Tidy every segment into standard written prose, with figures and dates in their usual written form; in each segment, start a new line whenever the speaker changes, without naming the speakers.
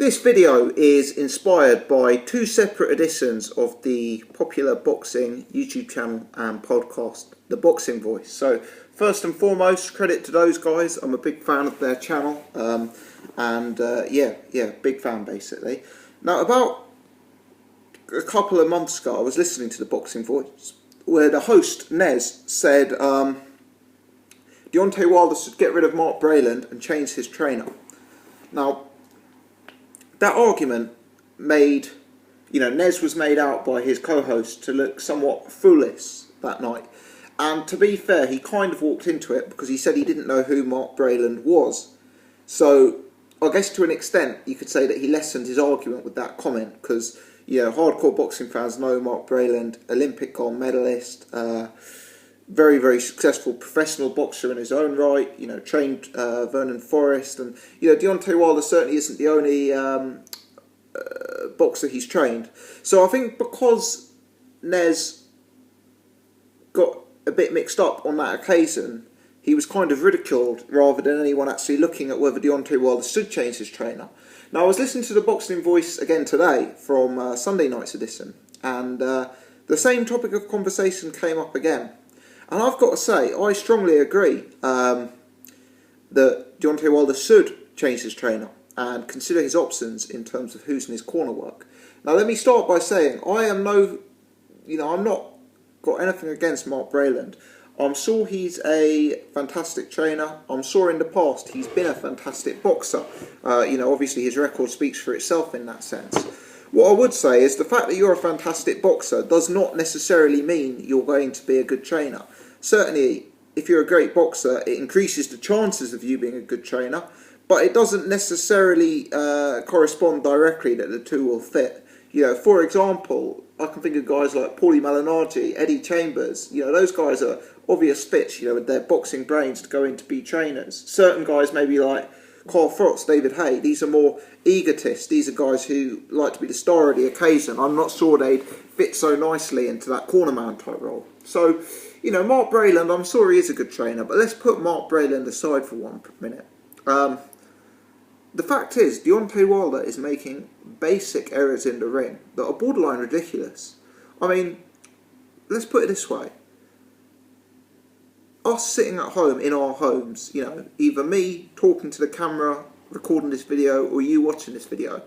This video is inspired by two separate editions of the popular boxing YouTube channel and podcast, The Boxing Voice. So first and foremost, credit to those guys. I'm a big fan of their channel, big fan basically. Now, about a couple of months ago, I was listening to The Boxing Voice, where the host, Nez, said Deontay Wilder should get rid of Mark Breland and change his trainer. Now, that argument Nez was made out by his co-host to look somewhat foolish that night. And to be fair, he kind of walked into it because he said he didn't know who Mark Breland was. So, I guess to an extent, you could say that he lessened his argument with that comment because, hardcore boxing fans know Mark Breland, Olympic gold medalist, very, very successful professional boxer in his own right, trained Vernon Forrest, and, Deontay Wilder certainly isn't the only boxer he's trained. So I think because Nez got a bit mixed up on that occasion, he was kind of ridiculed rather than anyone actually looking at whether Deontay Wilder should change his trainer. Now, I was listening to The Boxing Voice again today from Sunday night's edition, and the same topic of conversation came up again. And I've got to say, I strongly agree that Deontay Wilder should change his trainer and consider his options in terms of who's in his corner work. Now, let me start by saying I'm not got anything against Mark Breland. I'm sure he's a fantastic trainer. I'm sure in the past he's been a fantastic boxer. Obviously his record speaks for itself in that sense. What I would say is the fact that you're a fantastic boxer does not necessarily mean you're going to be a good trainer. Certainly, if you're a great boxer, it increases the chances of you being a good trainer, but it doesn't necessarily correspond directly that the two will fit. For example, I can think of guys like Paulie Malignaggi, Eddie Chambers. Those guys are obvious fits, with their boxing brains to go in to be trainers. Certain guys, maybe like Carl Frost, David Haye, these are more egotists. These are guys who like to be the star of the occasion. I'm not sure they'd fit so nicely into that cornerman type role. So, Mark Breland, I'm sure he is a good trainer, but let's put Mark Breland aside for 1 minute. The fact is, Deontay Wilder is making basic errors in the ring that are borderline ridiculous. I mean, let's put it this way. Us sitting at home in our homes, either me talking to the camera, recording this video, or you watching this video,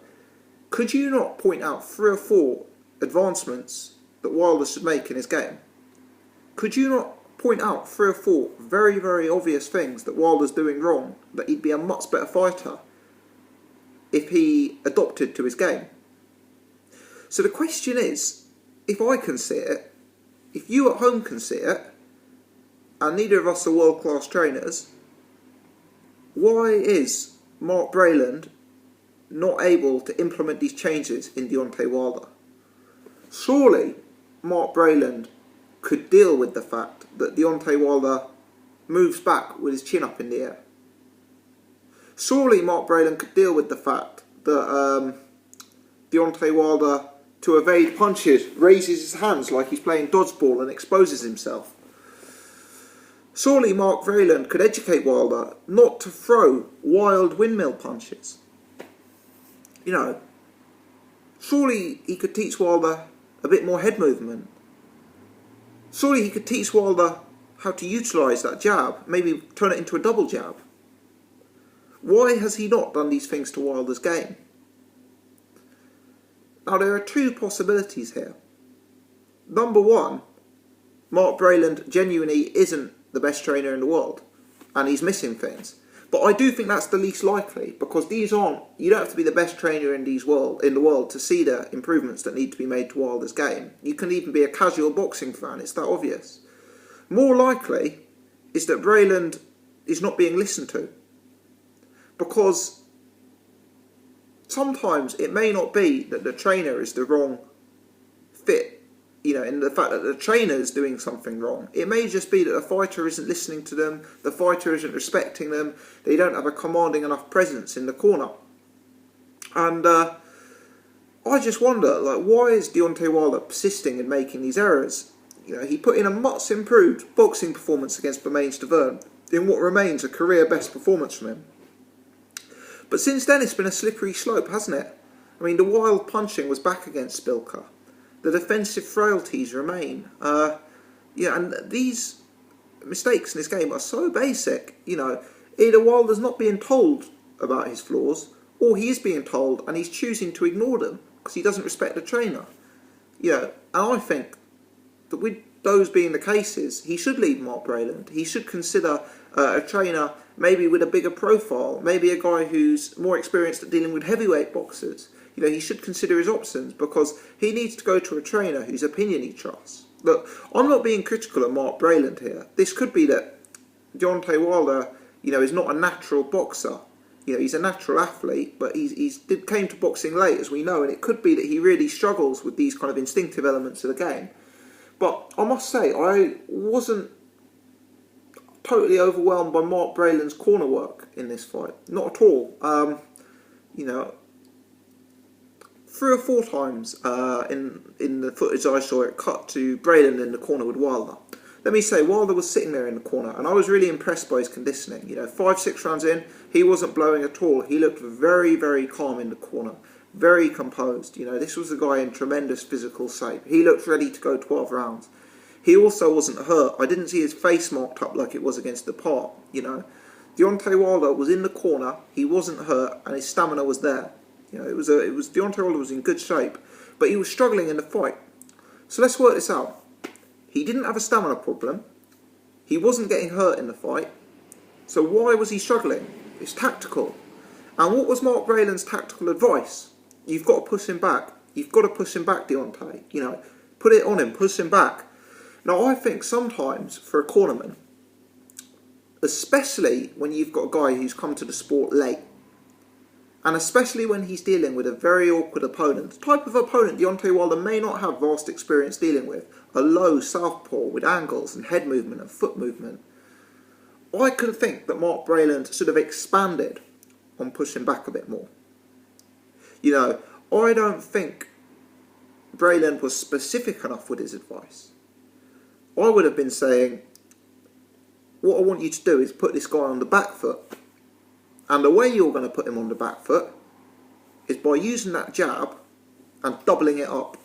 could you not point out 3 or 4 advancements that Wilder should make in his game? Could you not point out 3 or 4 very, very obvious things that Wilder's doing wrong, that he'd be a much better fighter if he adopted to his game? So the question is, if I can see it, if you at home can see it, and neither of us are world-class trainers, why is Mark Breland not able to implement these changes in Deontay Wilder? Surely Mark Breland could deal with the fact that Deontay Wilder moves back with his chin up in the air. Surely Mark Breland could deal with the fact that Deontay Wilder, to evade punches, raises his hands like he's playing dodgeball and exposes himself. Surely Mark Breland could educate Wilder not to throw wild windmill punches. Surely he could teach Wilder a bit more head movement. Surely he could teach Wilder how to utilise that jab, maybe turn it into a double jab. Why has he not done these things to Wilder's game? Now, there are 2 possibilities here. Number 1, Mark Breland genuinely isn't the best trainer in the world, and he's missing things. But I do think that's the least likely, because you don't have to be the best trainer in the world to see the improvements that need to be made to Wilder's game. You can even be a casual boxing fan, it's that obvious. More likely is that Breland is not being listened to, because sometimes it may not be that the trainer is the wrong fit, in the fact that the trainer is doing something wrong. It may just be that the fighter isn't listening to them, the fighter isn't respecting them, they don't have a commanding enough presence in the corner. And I just wonder, why is Deontay Wilder persisting in making these errors? He put in a much improved boxing performance against Bermane Stiverne in what remains a career best performance from him. But since then, it's been a slippery slope, hasn't it? I mean, the wild punching was back against Spilka. The defensive frailties remain. And these mistakes in this game are so basic. Either Wilder's not being told about his flaws, or he is being told and he's choosing to ignore them because he doesn't respect the trainer. And I think that with those being the cases, he should leave Mark Brayland. He should consider a trainer maybe with a bigger profile, maybe a guy who's more experienced at dealing with heavyweight boxers. He should consider his options because he needs to go to a trainer whose opinion he trusts. Look, I'm not being critical of Mark Brayland here. This could be that Deontay Wilder, is not a natural boxer. He's a natural athlete, but he came to boxing late, as we know, and it could be that he really struggles with these kind of instinctive elements of the game. But I must say, I wasn't totally overwhelmed by Mark Brayland's corner work in this fight. Not at all. 3 or 4 times in the footage I saw, it cut to Brayland in the corner with Wilder. Let me say, Wilder was sitting there in the corner, and I was really impressed by his conditioning. 5-6 rounds in, he wasn't blowing at all. He looked very, very calm in the corner, very composed. This was a guy in tremendous physical shape. He looked ready to go 12 rounds. He also wasn't hurt. I didn't see his face marked up like it was against the part. Deontay Wilder was in the corner. He wasn't hurt, and his stamina was there. Deontay Wilder was in good shape, but he was struggling in the fight. So let's work this out. He didn't have a stamina problem. He wasn't getting hurt in the fight. So why was he struggling? It's tactical. And what was Mark Brayland's tactical advice? You've got to push him back. You've got to push him back, Deontay. Put it on him, push him back. Now, I think sometimes for a cornerman, especially when you've got a guy who's come to the sport late, and especially when he's dealing with a very awkward opponent, the type of opponent Deontay Wilder may not have vast experience dealing with, a low southpaw with angles and head movement and foot movement, I could think that Mark Brayland should have expanded on pushing back a bit more. I don't think Brayland was specific enough with his advice. I would have been saying, what I want you to do is put this guy on the back foot. And the way you're going to put him on the back foot is by using that jab and doubling it up.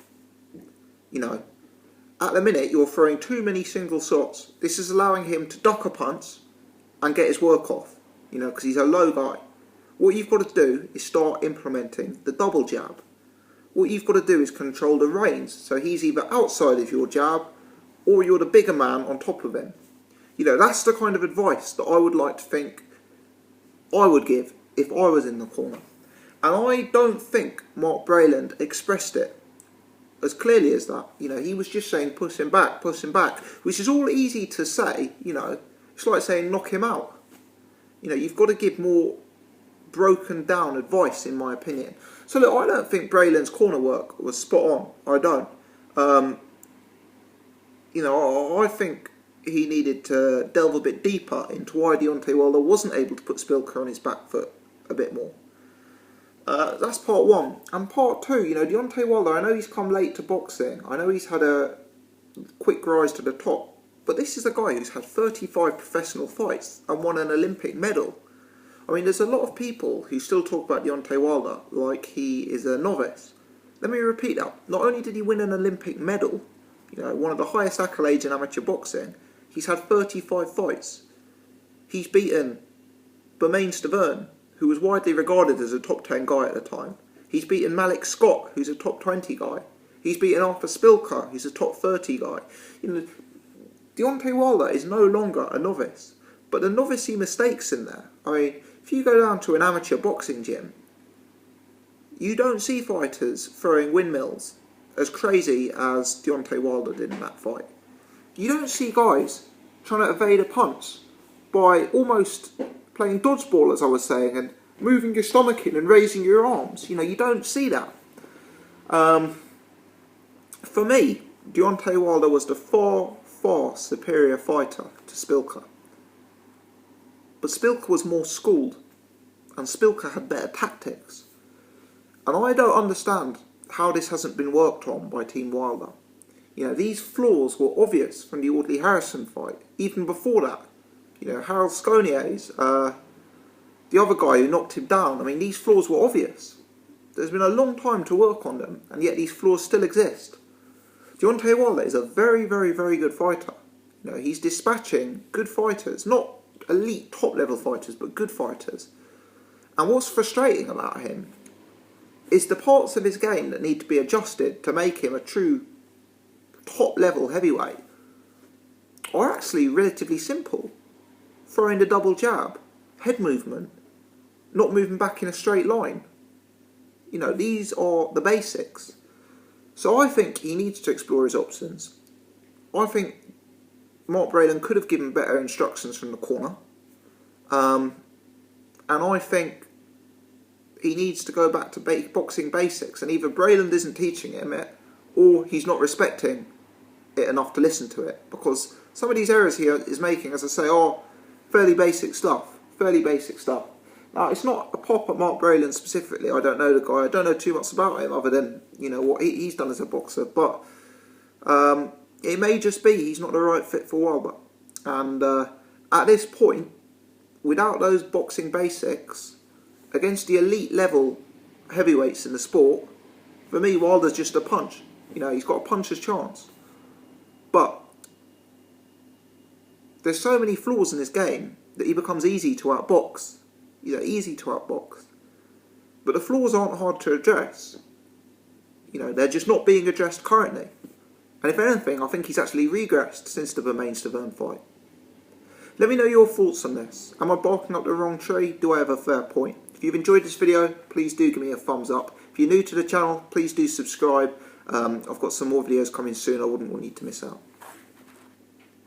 At the minute, you're throwing too many single shots. This is allowing him to duck a punch and get his work off, because he's a low guy. What you've got to do is start implementing the double jab. What you've got to do is control the range, so he's either outside of your jab or you're the bigger man on top of him. That's the kind of advice that I would like to think I would give if I was in the corner. And I don't think Mark Brayland expressed it as clearly as that. He was just saying push him back, which is all easy to say. It's like saying knock him out. You've got to give more broken down advice, in my opinion. So look, I don't think Brayland's corner work was spot on. I don't. I think he needed to delve a bit deeper into why Deontay Wilder wasn't able to put Spilka on his back foot a bit more. That's part 1. And part 2, Deontay Wilder, I know he's come late to boxing. I know he's had a quick rise to the top. But this is a guy who's had 35 professional fights and won an Olympic medal. I mean, there's a lot of people who still talk about Deontay Wilder like he is a novice. Let me repeat that. Not only did he win an Olympic medal, one of the highest accolades in amateur boxing, he's had 35 fights. He's beaten Bermane Stiverne, who was widely regarded as a top 10 guy at the time. He's beaten Malik Scott, who's a top 20 guy. He's beaten Arthur Spilka, who's a top 30 guy. Deontay Wilder is no longer a novice, but the novice mistakes in there. I mean, if you go down to an amateur boxing gym, you don't see fighters throwing windmills as crazy as Deontay Wilder did in that fight. You don't see guys trying to evade a punch by almost playing dodgeball, as I was saying, and moving your stomach in and raising your arms. You don't see that. For me, Deontay Wilder was the far, far superior fighter to Spilka. But Spilka was more schooled, and Spilka had better tactics. And I don't understand how this hasn't been worked on by Team Wilder. These flaws were obvious from the Audley Harrison fight, even before that. Harold Sconier's the other guy who knocked him down. I mean, these flaws were obvious. There's been a long time to work on them, and yet these flaws still exist. Deontay Wilder is a very, very, very good fighter. You know, he's dispatching good fighters, not elite top-level fighters, but good fighters. And what's frustrating about him is the parts of his game that need to be adjusted to make him a true top-level heavyweight are actually relatively simple. Throwing the double jab, head movement, not moving back in a straight line. You know, these are the basics. So I think he needs to explore his options. I think Mark Braylon could have given better instructions from the corner. And I think he needs to go back to boxing basics. And either Braylon isn't teaching him it, or he's not respecting it enough to listen to it. Because some of these errors he is making, as I say, are fairly basic stuff. Fairly basic stuff. Now, it's not a pop at Mark Braylon specifically. I don't know the guy. I don't know too much about him other than, you know, what he's done as a boxer. But it may just be he's not the right fit for Wilder. And at this point, without those boxing basics, against the elite level heavyweights in the sport, for me, Wilder's just a punch. You know, he's got a puncher's chance. But there's so many flaws in this game that he becomes easy to outbox. You know, easy to outbox. But the flaws aren't hard to address. You know, they're just not being addressed currently. And if anything, I think he's actually regressed since the Bermane-Stavern fight. Let me know your thoughts on this. Am I barking up the wrong tree? Do I have a fair point? If you've enjoyed this video, please do give me a thumbs up. If you're new to the channel, please do subscribe. I've got some more videos coming soon I wouldn't want you to miss out.